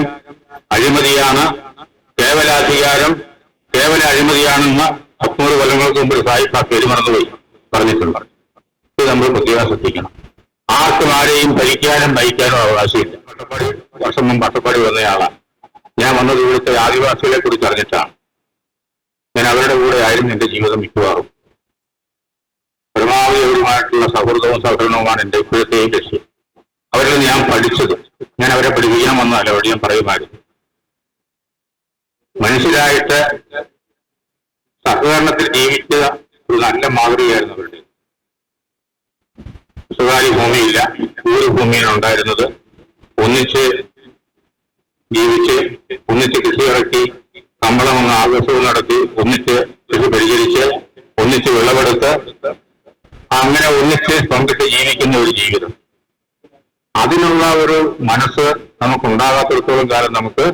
അഴിമതിയാണ്, കേവല അഴിമതിയാണെന്ന് 100 കൊല്ലങ്ങൾക്ക് മുമ്പ് സായിപ്പ് പേര് മറന്നുപോയി. പറഞ്ഞിട്ടുണ്ട്. ഇത് നമ്മൾ പ്രത്യേകം ശ്രദ്ധിക്കണം. ആർക്കും ആരെയും ഭരിക്കാനും നയിക്കാനും അവകാശമില്ല. വർഷം മുമ്പ് അട്ടപ്പാടി വന്നയാളാണ്. ഞാൻ വന്നത് ഇവിടുത്തെ ആദിവാസികളെ കുറിച്ച് അറിഞ്ഞിട്ടാണ്. ഞാൻ അവരുടെ കൂടെ ആയിരുന്നു എന്റെ ജീവിതം മിക്കവാറും. പരമാവധി അവരുമായിട്ടുള്ള സൗഹൃദവും സഹകരണവുമാണ് എന്റെ ഇപ്പോഴത്തെയും ലക്ഷ്യം. അവരിൽ ഞാൻ പഠിച്ചത്, ഞാൻ അവരെ പഠിപ്പിക്കാൻ വന്നതല്ല, അവിടെ ഞാൻ പറയുമായിരുന്നു. മനുഷ്യരായിട്ട് സഹകരണത്തിൽ ജീവിച്ച ഒരു നല്ല മാതൃകയായിരുന്നു അവരുടെ. സ്വകാര്യ ഭൂമിയില്ല, ഒരു ഭൂമിയാണ് ഉണ്ടായിരുന്നത്. ഒന്നിച്ച് ജീവിച്ച്, ഒന്നിച്ച് കൃഷി ഇറക്കി, കമ്പളം ആഘോഷവും നടത്തി, ഒന്നിച്ച് കൃഷി പരിചരിച്ച്, ഒന്നിച്ച് വിളവെടുത്ത്, അങ്ങനെ ഒന്നിച്ച് പങ്കിട്ട് ജീവിക്കുന്ന ഒരു ജീവിതം. അതിനുള്ള ഒരു മനസ്സ് നമുക്കുണ്ടാകാത്തിടത്തോളം കാലം നമ്മൾ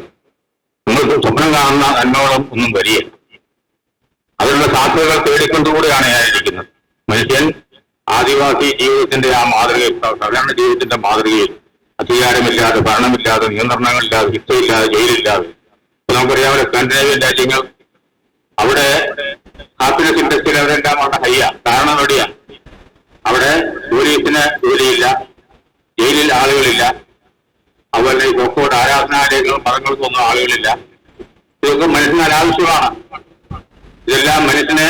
സ്വപ്നം കാണുന്ന നന്മകളും ഒന്നും വരികയില്ല. അതിനുള്ള സാധ്യതകൾ തേടിക്കൊണ്ടുകൂടെയാണ് ഞാനിരിക്കുന്നത്. മനുഷ്യൻ ആദിവാസി ജീവിതത്തിന്റെ ആ മാതൃകയിൽ, സാധാരണ ജീവിതത്തിന്റെ മാതൃകയിൽ അധികാരമില്ലാതെ, ഭരണമില്ലാതെ, നിയന്ത്രണങ്ങളില്ലാതെ, ശിക്ഷയില്ലാതെ, ജയിലില്ലാതെ. നമുക്കറിയാമല്ലോ, സ്കാൻഡിനേവിയൻ രാജ്യങ്ങൾ, അവിടെ ഹാപ്പിനെസ് ഇൻഡസ്ട്രിയിൽ അവരെല്ലാം അവിടെ ഹയ്യ. കാരണം എവിടെയാ? അവിടെ പോലീസിന് ജോലിയില്ല, ജയിലിൽ ആളുകളില്ല, അതുപോലെ കോക്കോട് ആരാധനാലയങ്ങളും മതങ്ങൾക്കും ഒന്നും ആളുകളില്ല. ഇതൊക്കെ മനുഷ്യന് അനാവശ്യമാണ്. ഇതെല്ലാം മനുഷ്യനെ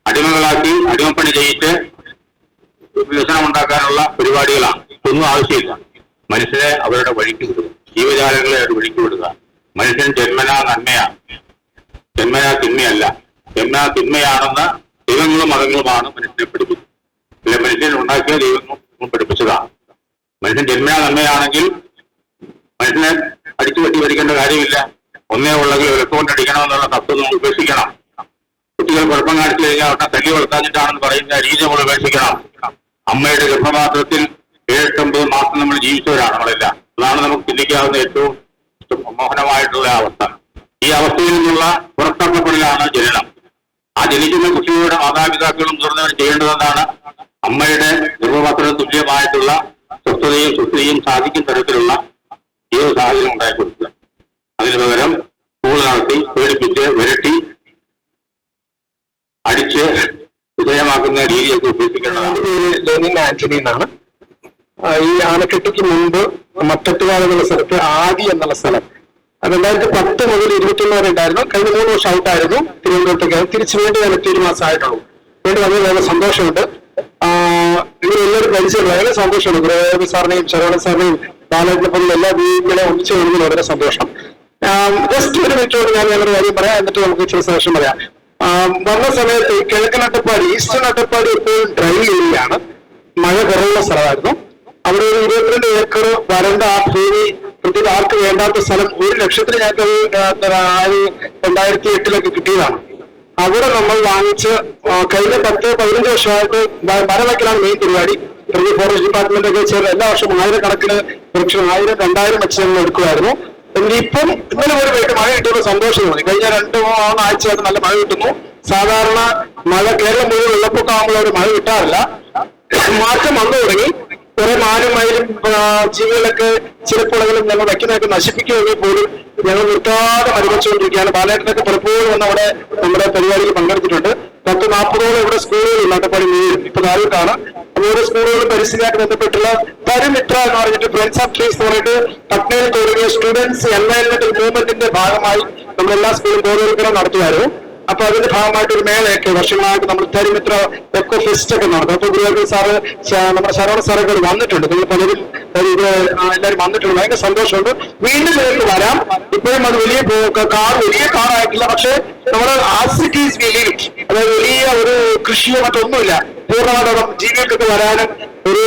അടിമകളാക്കി, അടിമപ്പണി ചെയ്യിച്ച് വികസനം ഉണ്ടാക്കാനുള്ള പരിപാടികളാണ്. ഇതൊന്നും ആവശ്യമില്ല. മനുഷ്യരെ അവരുടെ വഴിക്ക് വിടുക, ജീവജാലങ്ങളെ അവരുടെ വഴിക്ക് വിടുക. മനുഷ്യൻ ജന്മനാ നന്മയാണ്, ജന്മനാ തിന്മയല്ല. ജന്മനാ തിന്മയാണെന്ന് ദൈവങ്ങളും മതങ്ങളുമാണ് മനുഷ്യനെ പഠിപ്പിച്ചത്. അല്ലെ, മനുഷ്യൻ ഉണ്ടാക്കിയ ദൈവങ്ങളും പഠിപ്പിച്ചതാണ്. മനുഷ്യൻ ജന്മനാ നന്മയാണെങ്കിൽ മനുഷ്യനെ അടിച്ചു വെട്ടി ഭരിക്കേണ്ട കാര്യമില്ല. ഒന്നേ ഉള്ളെങ്കിൽ വിലക്കൊണ്ടടിക്കണമെന്നുള്ള തത്വം നമ്മൾ ഉപേക്ഷിക്കണം. കുട്ടികൾ കുഴപ്പം കാണിച്ചു കഴിഞ്ഞാൽ അവരുടെ തല്ലി വളർത്താഞ്ഞിട്ടാണെന്ന് പറയുന്ന രീതി നമ്മൾ ഉപേക്ഷിക്കണം. അമ്മയുടെ ഗർഭപാത്രത്തിൽ 7-9 മാസം നമ്മൾ ജീവിച്ചവരാണ് നമ്മളെല്ലാം. അതാണ് നമുക്ക് ചിന്തിക്കാവുന്ന ഏറ്റവും മോഹനമായിട്ടുള്ള അവസ്ഥ. ഈ അവസ്ഥയിൽ നിന്നുള്ള പുറത്താക്കപ്പെടലാണ് ജനനം. ആ ജനിക്കുന്ന കുട്ടിയുടെ മാതാപിതാക്കളും മുതിർന്നവരും ചെയ്യേണ്ടതെന്നാണ് അമ്മയുടെ ഗർഭപാത്രത്തിന് തുല്യമായിട്ടുള്ള സ്വസ്ഥതയും സുസ്ഥിതിയും സാധിക്കുന്ന തരത്തിലുള്ള ജീവിത സാഹചര്യം ഉണ്ടാക്കി കൊടുക്കുക. അതിനു പകരം സ്കൂൾ നടത്തി, പേടിപ്പിച്ച്, വിരട്ടി, അടിച്ച് വിധേയമാക്കുന്ന രീതിയൊക്കെ ഉപേക്ഷിക്കേണ്ടതാണ്. ലെനിൻ ആന്റണി എന്നാണ്. ഈ ആനക്കെട്ടിക്ക് മുൻപ് മട്ടത്തുകാട് എന്നുള്ള സ്ഥലത്ത് ആദി എന്നുള്ള സ്ഥലം 2010 മുതൽ 21 വരെ ഉണ്ടായിരുന്നു. കഴിഞ്ഞ 3 വർഷം ഔട്ടായിരുന്നു. തിരുവനന്തപുരത്തേക്ക് തിരിച്ചു വേണ്ടി ഞാൻ 1 മാസമായിട്ടുള്ളൂ. വേണ്ടി വന്നത് വളരെ സന്തോഷമുണ്ട്. ഇവരെല്ലാവരും പരിചയം വളരെ സന്തോഷമുണ്ട്. ഗുരുവായൂർ സാറിനെയും ശരവണ സാറിനെയും ബാലകൃഷ്ണനും എല്ലാ വീടുകളെ ഒന്നിച്ചു വരുന്നതിൽ വളരെ സന്തോഷം. ജസ്റ്റ് 1 മിനിറ്റോട് ഞാൻ ഞങ്ങളുടെ കാര്യം പറയാം, എന്നിട്ട് നമുക്ക് ചില ശേഷം പറയാം. വന്ന സമയത്ത് കിഴക്കൻ അട്ടപ്പാടി, ഈസ്റ്റേൺ അട്ടപ്പാടി എപ്പോഴും ഡ്രൈ ഏരിയയാണ്, മഴ കുറവുള്ള സ്ഥലമായിരുന്നു. അവിടെ ഒരു 22 ഏക്കർ വരണ്ട ആ ഭൂമി, പ്രത്യേക ആർക്ക് വേണ്ടാത്ത സ്ഥലം, 1 ലക്ഷത്തിന് ഞങ്ങൾക്ക് 2008 കിട്ടിയതാണ്. അവിടെ നമ്മൾ വാങ്ങിച്ച് കഴിഞ്ഞ 10-15 വർഷമായിട്ട് മരം വയ്ക്കലാണ് മെയിൻ പരിപാടി. ഫോറസ്റ്റ് ഡിപ്പാർട്ട്മെന്റ് ഒക്കെ ചേർന്ന് എല്ലാ വർഷവും 1000 കണക്കിന് വൃക്ഷം 1000-2000 വെച്ച് ഞങ്ങൾ എടുക്കുമായിരുന്നു. എങ്കിൽ ഇപ്പം ഇന്നലെ ഒരു വീട്ട് മഴ കിട്ടിയപ്പോൾ സന്തോഷം തോന്നി. കഴിഞ്ഞ 2-3 ആഴ്ചയായിട്ട് നല്ല മഴ കിട്ടുന്നു. സാധാരണ മഴ കേരളം മുഴുവൻ വെള്ളപ്പൊക്കം ആകുമ്പോൾ ഒരു മഴ കിട്ടാറില്ല. മാറ്റം വന്നു തുടങ്ങി. കുറെ മാനും മയിലും ജീവികളൊക്കെ ചിലപ്പോഴെങ്കിലും ഞങ്ങൾ വയ്ക്കുന്നതൊക്കെ നശിപ്പിക്കുമെങ്കിൽ പോലും ഞങ്ങൾ നിർത്താതെ മരുമച്ചുകൊണ്ടിരിക്കുകയാണ്. ബാലേട്ടനൊക്കെ പലപ്പോഴും വന്ന് അവിടെ നമ്മുടെ പരിപാടിയിൽ പങ്കെടുത്തിട്ടുണ്ട്. 10-40 ഇവിടെ സ്കൂളുകളുണ്ട് അട്ടപ്പാടി മുഴുവൻ. ഇപ്പൊ താലൂക്കാണ്. ഓരോ സ്കൂളുകളും പരിസ്ഥിതിയായിട്ട് ബന്ധപ്പെട്ടുള്ള പരിമിത്ര എന്ന് പറഞ്ഞിട്ട് ഫ്രണ്ട്സ് ഓഫ് ട്രീസ് എന്ന് പറഞ്ഞിട്ട് പട്നയിൽ തുടങ്ങിയ സ്റ്റുഡൻസ് എൻവയൺമെന്റൽ മൂവ്മെന്റിന്റെ ഭാഗമായി നമ്മളെല്ലാ സ്കൂളും ബോധവൽക്കരണം നടത്തുമായിരുന്നു. അപ്പൊ അതിന്റെ ഭാഗമായിട്ട് ഒരു മേളയൊക്കെ വർഷങ്ങളായിട്ട് നമ്മൾ തരിമിത്ര എക്കോ ഫെസ്റ്റ് ഒക്കെ നടത്തും. അപ്പൊ ഗുരുവായൂർ സാറ്, നമ്മുടെ ശരവണ സാറൊക്കെ വന്നിട്ടുണ്ട്. നിങ്ങൾ പലരും എല്ലാവരും വന്നിട്ടുണ്ട്. ഭയങ്കര സന്തോഷമുണ്ട്. വീണ്ടും നിങ്ങൾക്ക് വരാം. ഇപ്പോഴും അത് വലിയ കാറായിട്ടില്ല, പക്ഷെ നമ്മുടെ ആസിറ്റീസ് വലിയ, അതായത് വലിയ ഒരു കൃഷിയോ മറ്റൊന്നുമില്ല. പൂർണ്ണമായിട്ടും ജീവികൾക്കൊക്കെ വരാനും ഒരു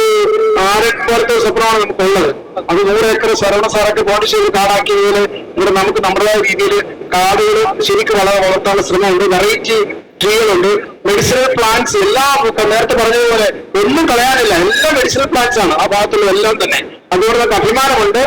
6 പോലത്തെ സ്വപ്നമാണ് നമുക്കുള്ളത്. അത് 100 ഏക്കർ ശരവണ സാറൊക്കെ പോണ്ടിശ്ശേരി കാടാക്കിയതുപോലെ ഇവിടെ നമുക്ക് നമ്മുടേതായ രീതിയിൽ കാടുകൾ ശരിക്കും വളർത്താനുള്ള ശ്രമമുണ്ട്. വെറൈറ്റി ട്രീകളുണ്ട്, മെഡിസിനൽ പ്ലാന്റ്സ് എല്ലാം. നേരത്തെ പറഞ്ഞതുപോലെ ഒന്നും കളയാനില്ല, എല്ലാം മെഡിസിനൽ പ്ലാന്റ്സ് ആണ് ആ ഭാഗത്തുള്ള എല്ലാം തന്നെ. അതുകൊണ്ട് നമുക്ക് അഭിമാനമുണ്ട്.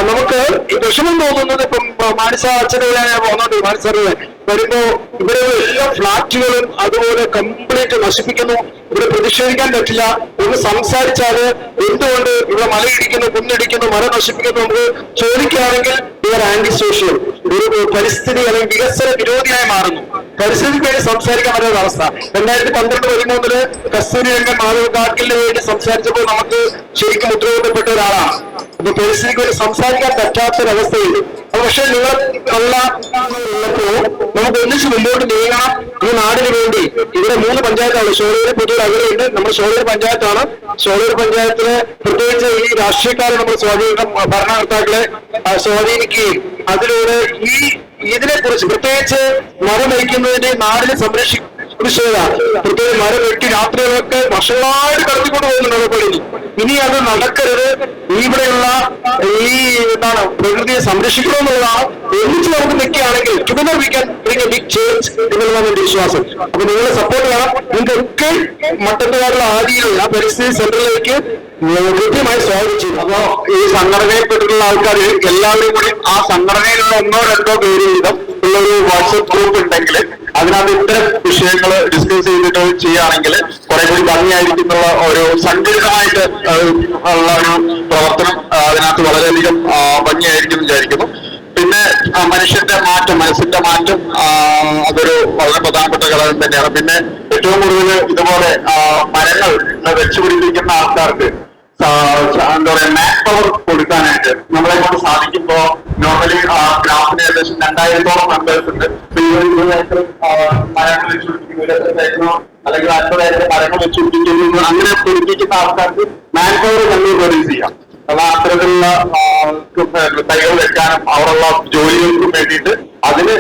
നമുക്ക് ഈ വിഷമം തോന്നുന്നത് ഇപ്പം മാനസ അച്ഛനെ പോകുന്നുണ്ട്. മാനസാറിന് വരുമ്പോ ഇവിടെ എല്ലാ ഫ്ലാറ്റുകളും അതുപോലെ കംപ്ലീറ്റ് നശിപ്പിക്കുന്നു. ഇവിടെ പ്രതിഷേധിക്കാൻ പറ്റില്ല. ഒന്ന് സംസാരിച്ചാല് എന്തുകൊണ്ട് ഇവിടെ മലയിടിക്കുന്നു, കുന്നിടിക്കുന്നു, മരം നശിപ്പിക്കുന്നു നമുക്ക് ചോദിക്കുകയാണെങ്കിൽ ഇവർ ആന്റി സോഷ്യൽ, ഒരു പരിസ്ഥിതി അല്ലെങ്കിൽ വികസന വിരോധിയായി മാറുന്നു. പരിസ്ഥിതിക്ക് വേണ്ടി സംസാരിക്കാൻ പറ്റുന്ന അവസ്ഥ. 2012-13 കസ്തൂരി രംഗൻ മാധവ് ഗാഡ്ഗിലിന് വേണ്ടി സംസാരിച്ചപ്പോൾ നമുക്ക് ശരിക്കും ഉത്തരവാദിത്തപ്പെട്ട ഒരാളാണ്. അപ്പൊ പരിസ്ഥിതിക്ക് വേണ്ടി സംസാരിക്കാൻ പറ്റാത്തൊരവസ്ഥയിൽ പക്ഷെ നിങ്ങൾ ഉള്ളപ്പോൾ നമുക്ക് ഒന്നിച്ച് മുന്നോട്ട് നീങ്ങണം. ഈ നാടിന് വേണ്ടി ഇവിടെ 3 പഞ്ചായത്താണ്. ഷോളൂര് പുതിയൊരു അകലെയുണ്ട്. നമ്മുടെ ഷോളൂര് പഞ്ചായത്താണ്. ഷോളൂര് പഞ്ചായത്തില് പ്രത്യേകിച്ച് ഈ രാഷ്ട്രീയക്കാരെ നമ്മൾ ഭരണകർത്താക്കളെ സ്വാധീനിക്കുകയും അതിലൂടെ ഇതിനെ കുറിച്ച് പ്രത്യേകിച്ച് മരം വയ്ക്കുന്നതിന്റെ നാടിനെ പ്രത്യേകം മരം വെട്ടി രാത്രികളൊക്കെ വർഷങ്ങളായിട്ട് കടത്തിക്കൊണ്ട് പോകുന്നുണ്ട്. ഇനി അത് നടക്കരുത്. ഇവിടെയുള്ള പ്രകൃതിയെ സംരക്ഷിക്കണമെന്നുള്ളതാണ്. ഒന്നിച്ച് നമുക്ക് നിൽക്കുകയാണെങ്കിൽ together we can bring a big change എന്നുള്ളതാണ് എന്റെ വിശ്വാസം. അപ്പൊ നിങ്ങളെ സപ്പോർട്ട് ചെയ്യണം. നിങ്ങൾക്കൊക്കെ മട്ടത്തുകാരുടെ ആദിയിലുള്ള പരിസ്ഥിതി സെന്ററിലേക്ക് കൃത്യമായി സ്വാഗതം ചെയ്യും. അപ്പോ ഈ സംഘടനയിൽപ്പെട്ടിട്ടുള്ള ആൾക്കാർ എല്ലാവരും കൂടി ആ സംഘടനയിലുള്ള 1-2 പേര് വീതം ഉള്ളൊരു വാട്സപ്പ് ഗ്രൂപ്പ് ഉണ്ടെങ്കിൽ അതിനകത്ത് ഇത്തരം വിഷയങ്ങൾ ഡിസ്കസ് ചെയ്തിട്ട് ചെയ്യുകയാണെങ്കിൽ കുറെ കൂടി ഭംഗിയായിരിക്കുന്നുള്ള ഒരു സംഘടിതമായിട്ട് ഉള്ള ഒരു പ്രവർത്തനം അതിനകത്ത് വളരെയധികം ഭംഗിയായിരിക്കും വിചാരിക്കുന്നു. പിന്നെ മനുഷ്യന്റെ മാറ്റം, മനസ്സിന്റെ മാറ്റം അതൊരു വളരെ പ്രധാനപ്പെട്ട ഘടകം തന്നെയാണ്. പിന്നെ ഏറ്റവും കൂടുതൽ ഇതുപോലെ മരങ്ങൾ വെച്ചുപിടിപ്പിക്കുന്ന ആൾക്കാർക്ക് എന്താ പറയാ മാൻ പവർ കൊടുക്കാനായിട്ട് നമ്മളെ കൊണ്ട് സാധിക്കുമ്പോ നോർമലി ഗ്രാഫിന് ഏകദേശം 2000-ഓളം മെമ്പേഴ്സ് ഉണ്ട്. 20 ഏക്കർ മരങ്ങൾ വെച്ചുപിടിപ്പിക്കുന്നു, അല്ലെങ്കിൽ 50 ഏക്കർ മരങ്ങൾ വെച്ചുപിടിപ്പിക്കുന്നു. അങ്ങനെ പിടിപ്പിക്കുന്ന ആൾക്കാർക്ക് മാൻ പവർ നമ്മൾ പ്രൊഡ്യൂസ് ചെയ്യാം. അപ്പൊ അത്തരത്തിലുള്ള തൈകൾ വെക്കാനും അവരുള്ള ജോലികൾക്കും വേണ്ടിയിട്ട് അതിന്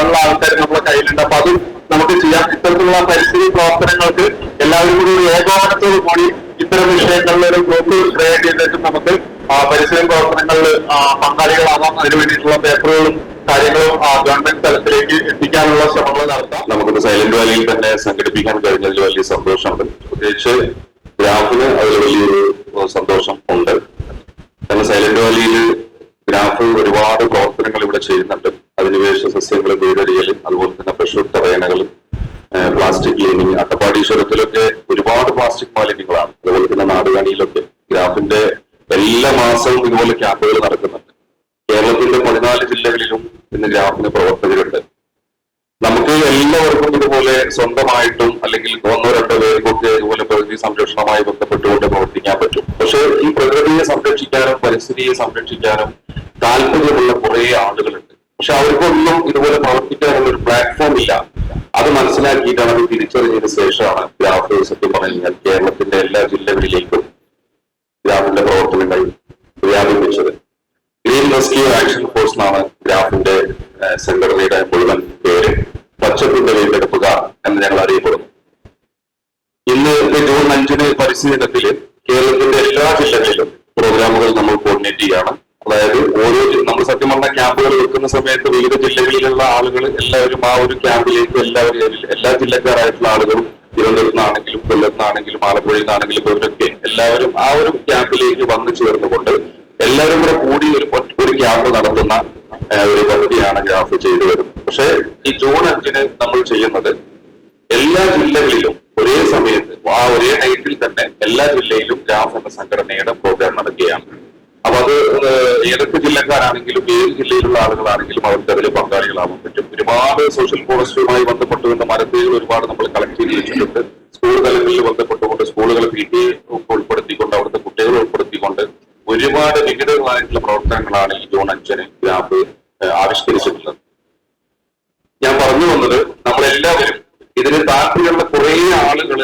ഉള്ള ആൾക്കാർ നമ്മുടെ കയ്യിലുണ്ട്. അപ്പൊ അതും നമുക്ക് ചെയ്യാം. ഇത്തരത്തിലുള്ള പരിസ്ഥിതി പ്രവർത്തനങ്ങൾക്ക് എല്ലാവരും കൂടി ഏകോപനത്തോടു കൂടി ഇത്തരം വിഷയങ്ങളിൽ ഒരു ഗ്രൂപ്പ് ക്രിയേറ്റ് ചെയ്തിട്ട് നമുക്ക് പരിസ്ഥിതി പ്രവർത്തനങ്ങളിൽ പങ്കാളികളാവാം. അതിനു വേണ്ടിയിട്ടുള്ള പേപ്പറുകളും കാര്യങ്ങളും ഗവൺമെന്റ് തലത്തിലേക്ക് എത്തിക്കാനുള്ള ശ്രമങ്ങൾ നടത്താം. നമുക്കിത് സൈലന്റ് വാലിയിൽ തന്നെ സംഘടിപ്പിക്കാൻ കഴിഞ്ഞതിൽ വലിയ സന്തോഷമുണ്ട്. പ്രത്യേകിച്ച് ഗ്രാഫിന് അതിൽ വലിയൊരു സന്തോഷം ഉണ്ട്. കാരണം സൈലന്റ് വാലിയിൽ ഗ്രാഫ് ഒരുപാട് പ്രവർത്തനങ്ങൾ ഇവിടെ ചെയ്യുന്നുണ്ട്. അധിനിവേശ സസ്യങ്ങൾ വീടടിയലും അതുപോലെ തന്നെ പശു തടയണകളും പ്ലാസ്റ്റിക് ക്ലീനിങ്, അട്ടപ്പാടീശ്വരത്തിലൊക്കെ ഒരുപാട് പ്ലാസ്റ്റിക് മാലിന്യങ്ങളാണ്. അതുപോലെ തന്നെ നാടുകാണിയിലൊക്കെ ഗ്രാഫിന്റെ എല്ലാ മാസവും ഇതുപോലെ ക്യാമ്പുകൾ നടക്കുന്നുണ്ട്. കേരളത്തിന്റെ 14 ജില്ലകളിലും ഇന്ന് ഗ്രാഫിന് പ്രവർത്തകരുണ്ട്. നമുക്ക് എല്ലാവർക്കും ഇതുപോലെ സ്വന്തമായിട്ടും അല്ലെങ്കിൽ 1-2 പേർക്കൊക്കെ ഇതുപോലെ പ്രകൃതി സംരക്ഷണവുമായി ബന്ധപ്പെട്ടുകൊണ്ട് പ്രവർത്തിക്കാൻ പറ്റും. പക്ഷെ ഈ പ്രകൃതിയെ സംരക്ഷിക്കാനും പരിസ്ഥിതിയെ സംരക്ഷിക്കാനും താല്പര്യമുള്ള കുറെ ആളുകളുണ്ട്. പക്ഷെ അവർക്കൊന്നും ഇതുപോലെ പ്രവർത്തിക്കാനുള്ള ഒരു പ്ലാറ്റ്ഫോം ഇല്ല. അത് മനസ്സിലാക്കിയിട്ടാണ്, അത് തിരിച്ചറിഞ്ഞതിന് ശേഷമാണ് ഗ്രാഫ് സത്യം പറഞ്ഞു കഴിഞ്ഞാൽ കേരളത്തിന്റെ എല്ലാ ജില്ലകളിലേക്കും ഗ്രാഫിന്റെ പ്രവർത്തനങ്ങൾ വ്യാപിപ്പിച്ചത്. ഗ്രീൻ റെസ്ക്യൂ ആക്ഷൻ ഫോഴ്സ് എന്നാണ് ഗ്രാഫിന്റെ സംഘടനയുടെ മുഴുവൻ പേര്. പച്ചപ്പിന്റെ വീണ്ടെടുപ്പുകാർ എന്ന് ഞങ്ങൾ അറിയപ്പെടുന്നു. ഇന്ന് ജൂൺ 5-ന് പരിസ്ഥിതി ദിനത്തില് കേരളത്തിന്റെ എല്ലാ ജില്ലകളിലും പ്രോഗ്രാമുകൾ നമ്മൾ കോർഡിനേറ്റ് ചെയ്യാണ്. അതായത് ഓരോ നമ്മൾ സത്യം പറഞ്ഞ ക്യാമ്പുകൾ വെക്കുന്ന സമയത്ത് വിവിധ ജില്ലകളിലുള്ള ആളുകൾ എല്ലാവരും ആ ഒരു ക്യാമ്പിലേക്ക് എല്ലാ ജില്ലക്കാരായിട്ടുള്ള ആളുകളും തിരുവനന്തപുരത്ത് നിന്നാണെങ്കിലും കൊല്ലത്ത് നിന്നാണെങ്കിലും ആലപ്പുഴയിൽ നിന്നാണെങ്കിലും ഇവരൊക്കെ എല്ലാവരും ആ ഒരു ക്യാമ്പിലേക്ക് വന്നു ചേർന്നുകൊണ്ട് എല്ലാവരും കൂടെ കൂടി ഒരു ക്യാമ്പ് നടത്തുന്ന ഒരു പദ്ധതിയാണ് ഗ്രാഫ് ചെയ്തു വരുന്നത്. പക്ഷെ ഈ ജൂൺ 5-ന് നമ്മൾ ചെയ്യുന്നത് എല്ലാ ജില്ലകളിലും ഒരേ സമയത്ത് ആ ഒരേ നൈറ്റിൽ തന്നെ എല്ലാ ജില്ലയിലും ഗ്രാഫ് എന്ന സംഘടനയുടെ പ്രോഗ്രാം നടക്കുകയാണ്. അപ്പൊ അത് ഏതൊക്കെ ജില്ലക്കാരാണെങ്കിലും ഏത് ജില്ലയിലുള്ള ആളുകളാണെങ്കിലും അവർക്ക് അതിൽ പങ്കാളികളാവാൻ പറ്റും. ഒരുപാട് സോഷ്യൽ ഫോറസ്റ്റുമായി ബന്ധപ്പെട്ടുകൊണ്ട് മരത്തൈകൾ ഒരുപാട് നമ്മൾ കളക്ട് ചെയ്ത് വെച്ചിട്ടുണ്ട്. സ്കൂൾ തലങ്ങളിൽ ബന്ധപ്പെട്ടുകൊണ്ട് സ്കൂളുകൾ PTA ഉൾപ്പെടുത്തിക്കൊണ്ട് അവിടുത്തെ കുട്ടികളെ ഉൾപ്പെടുത്തിക്കൊണ്ട് ഒരുപാട് വിവിധങ്ങളായിട്ടുള്ള പ്രവർത്തനങ്ങളാണ് ഈ ജൂൺ 5-ന് ഗ്രാഫ് ആവിഷ്കരിച്ചിട്ടുള്ളത്. ഞാൻ പറഞ്ഞു വന്നത് നമ്മളെല്ലാവരും ഇതിന് താല്പര്യമുള്ള കുറെ ആളുകൾ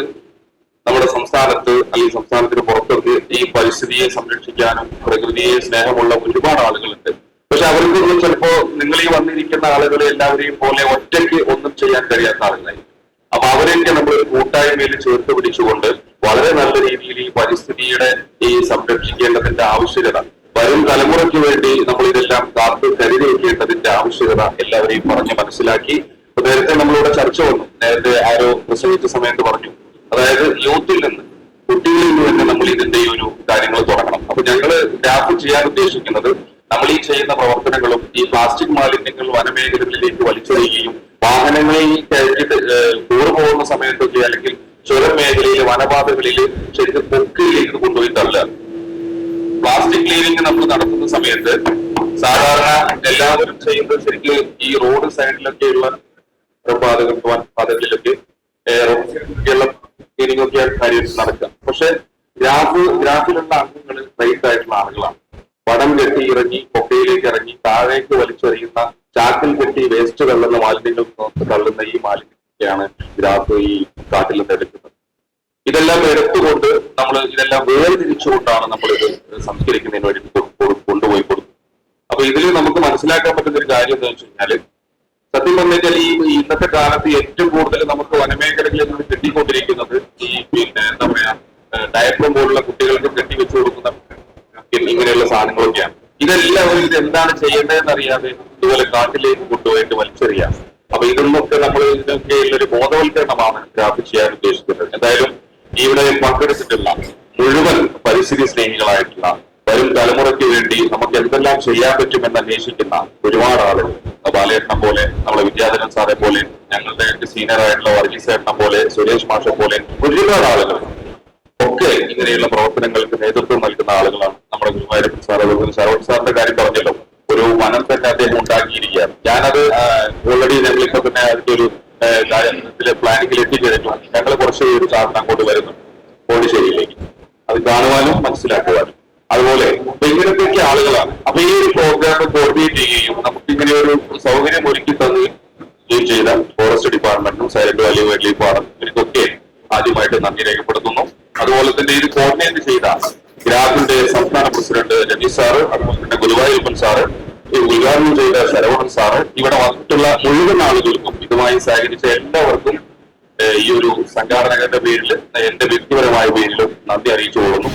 നമ്മുടെ സംസ്ഥാനത്ത് അല്ലെങ്കിൽ സംസ്ഥാനത്തിന് പുറത്തൊക്കെ ഈ പരിസ്ഥിതിയെ സംരക്ഷിക്കാനും പ്രകൃതിയെ സ്നേഹമുള്ള ഒരുപാട് ആളുകളുണ്ട്. പക്ഷെ അവർക്കൊന്നും ചിലപ്പോ നിങ്ങൾ ഈ വന്നിരിക്കുന്ന ആളുകളെ എല്ലാവരെയും പോലെ ഒറ്റയ്ക്ക് ഒന്നും ചെയ്യാൻ കഴിയാത്ത ആളുകളായി. അപ്പൊ അവരെയൊക്കെ നമ്മൾ കൂട്ടായ്മയിൽ ചേർത്ത് പിടിച്ചുകൊണ്ട് വളരെ നല്ല രീതിയിൽ ഈ പരിസ്ഥിതിയുടെ ഈ സംരക്ഷിക്കേണ്ടതിന്റെ ആവശ്യകത, വരും തലമുറയ്ക്ക് വേണ്ടി നമ്മൾ ഇതെല്ലാം കാത്തു കരുതി വെക്കേണ്ടതിന്റെ ആവശ്യകത എല്ലാവരെയും പറഞ്ഞ് മനസ്സിലാക്കി. നേരത്തെ നമ്മളിവിടെ ചർച്ച വന്നു, നേരത്തെ ആരോ പ്രസംഗിച്ച സമയത്ത് പറഞ്ഞു, അതായത് യൂത്തിൽ നിന്ന് കുട്ടികളിൽ നിന്ന് തന്നെ നമ്മൾ ഇതിന്റെ ഒരു കാര്യങ്ങൾ തുടങ്ങണം. അപ്പൊ ഞങ്ങള് ഗ്രാഫ് ചെയ്യാൻ ഉദ്ദേശിക്കുന്നത് നമ്മൾ ഈ ചെയ്യുന്ന പ്രവർത്തനങ്ങളും ഈ പ്ലാസ്റ്റിക് മാലിന്യങ്ങൾ വനമേഖലകളിലേക്ക് വലിച്ചെറിയുകയും വാഹനങ്ങളിൽ കയറ്റിട്ട് ടൂർ പോകുന്ന സമയത്തൊക്കെ അല്ലെങ്കിൽ ചുരം മേഖലയിൽ വനപാതകളിൽ ശരിക്കും പൊക്കിലേക്ക് കൊണ്ടുപോയി തള്ളുക. പ്ലാസ്റ്റിക് ക്ലീനിങ് നമ്മൾ നടത്തുന്ന സമയത്ത് സാധാരണ എല്ലാവരും ചെയ്യുന്നത് ശരിക്കും ഈ റോഡ് സൈഡിലൊക്കെയുള്ള പാതകളിലൊക്കെ ട്രെയിനിങ് ഒക്കെ കാര്യം നടക്കുക. പക്ഷെ ഗ്രാഫിലുള്ള അംഗങ്ങൾ റൈറ്റ് ആയിട്ടുള്ള ആളുകളാണ്. വടം കെട്ടി ഇറങ്ങി കൊക്കയിലേക്ക് ഇറങ്ങി താഴേക്ക് വലിച്ചെറിയുന്ന ചാക്കിൽ കെട്ടി വേസ്റ്റ് തള്ളുന്ന മാലിന്യങ്ങൾ തള്ളുന്ന ഈ മാലിന്യത്തെയാണ് ഗ്രാഫ് ഈ കാട്ടിൽ നിന്ന് എടുക്കുന്നത്. ഇതെല്ലാം എടുത്തുകൊണ്ട് നമ്മൾ ഇതെല്ലാം വേർതിരിച്ചുകൊണ്ടാണ് നമ്മൾ ഇത് സംസ്കരിക്കുന്നതിന് വേണ്ടി കൊണ്ടുപോയി കൊടുക്കുന്നത്. അപ്പൊ ഇതിൽ നമുക്ക് മനസ്സിലാക്കാൻ പറ്റുന്ന ഒരു കാര്യം എന്താ വെച്ച് കഴിഞ്ഞാല്, സത്യം പറഞ്ഞാൽ ഈ ഇന്നത്തെ കാലത്ത് ഏറ്റവും കൂടുതൽ നമുക്ക് വനമേഖലകളിൽ നിന്ന് കിട്ടിക്കൊണ്ടിരിക്കുന്നത് ഈ എന്താ പറയാ ഡയപ്പറും പോലുള്ള കുട്ടികൾക്ക് കെട്ടിവെച്ചു കൊടുക്കുന്ന ഇങ്ങനെയുള്ള സാധനങ്ങളൊക്കെയാണ്. ഇതെല്ലാം ഇത് എന്താണ് ചെയ്യേണ്ടതെന്ന് അറിയാതെ ഇതുപോലെ കാട്ടിലേക്ക് കൊണ്ടുപോയിട്ട് വലിച്ചെറിയാം. അപ്പൊ ഇതൊന്നൊക്കെ നമ്മൾ ഇതിനൊക്കെ ഒരു ബോധവൽക്കരണമാണ് ഗ്രാഫ് ചെയ്യാൻ ഉദ്ദേശിക്കുന്നത്. എന്തായാലും ഇവിടെ പങ്കെടുത്തിട്ടുള്ള മുഴുവൻ പരിസ്ഥിതി സ്നേഹികളായിട്ടുള്ള വരും തലമുറയ്ക്ക് വേണ്ടി നമുക്ക് എന്തെല്ലാം ചെയ്യാൻ പറ്റുമെന്ന് അന്വേഷിക്കുന്ന ഒരുപാട് ആളുകൾ, ബാലേട്ടനെ പോലെ, നമ്മളെ വിദ്യാധരൻ സാറെ പോലെ, ഞങ്ങളുടെ സീനിയർ ആയിട്ടുള്ള വർഗീസ് ചേട്ടനെ പോലെ, സുരേഷ് മാഷെ പോലെ ഒരുപാട് ആളുകൾ ഒക്കെ ഇങ്ങനെയുള്ള പ്രവർത്തനങ്ങൾക്ക് നേതൃത്വം നൽകുന്ന ആളുകളാണ്. നമ്മുടെ ഗുരുവായൂരപ്പൻ സാർ, ശരവൺ സാറിന്റെ കാര്യം പറഞ്ഞല്ലോ, ഒരു വനം തന്നെ അദ്ദേഹം ഉണ്ടാക്കിയിരിക്കുകയാണ്. ഞാനത് ഓൾറെഡി ഞങ്ങളിപ്പോ തന്നെ അതിന്റെ ഒരു കാര്യത്തിലെ പ്ലാനിങ്ങിൽ എത്തിക്കഴിഞ്ഞു. ഞങ്ങൾ കുറച്ച് ഒരു സാധനം അങ്ങോട്ട് വരുന്നു പോണ്ടിശ്ശേരിയിലേക്ക്, അത് കാണുവാനും മനസ്സിലാക്കുവാനും. അതുപോലെ ഇങ്ങനത്തെയൊക്കെ ആളുകളാണ്. അപ്പൊ ഈ ഒരു പ്രോഗ്രാം കോർഡിനേറ്റ് ചെയ്യുകയും നമുക്ക് ഇങ്ങനെ ഒരു സൗകര്യം ഒരുക്കി തന്നുകയും ചെയ്ത ഫോറസ്റ്റ് ഡിപ്പാർട്ട്മെന്റും silent valley wild life forum ഇവർക്കൊക്കെ ആദ്യമായിട്ട് നന്ദി രേഖപ്പെടുത്തുന്നു. അതുപോലെ തന്നെ ഇത് കോർഡിനേറ്റ് ചെയ്ത ഗ്രാഫിന്റെ സംസ്ഥാന പ്രസിഡന്റ് രതീഷ് സാറ്, അതുപോലെ തന്നെ ഗുരുവായൂരപ്പൻ സാറ്, ഉദ്ഘാടനം ചെയ്ത ശരവണൻ സാറ്, ഇവിടെ വന്നിട്ടുള്ള മുഴുവൻ ആളുകൾക്കും ഇതുമായി സഹകരിച്ച എല്ലാവർക്കും ഈ ഒരു സംഘാടകരുടെ പേരിൽ എന്റെ വ്യക്തിപരമായ പേരിലും നന്ദി അറിയിച്ചു കൊള്ളുന്നു.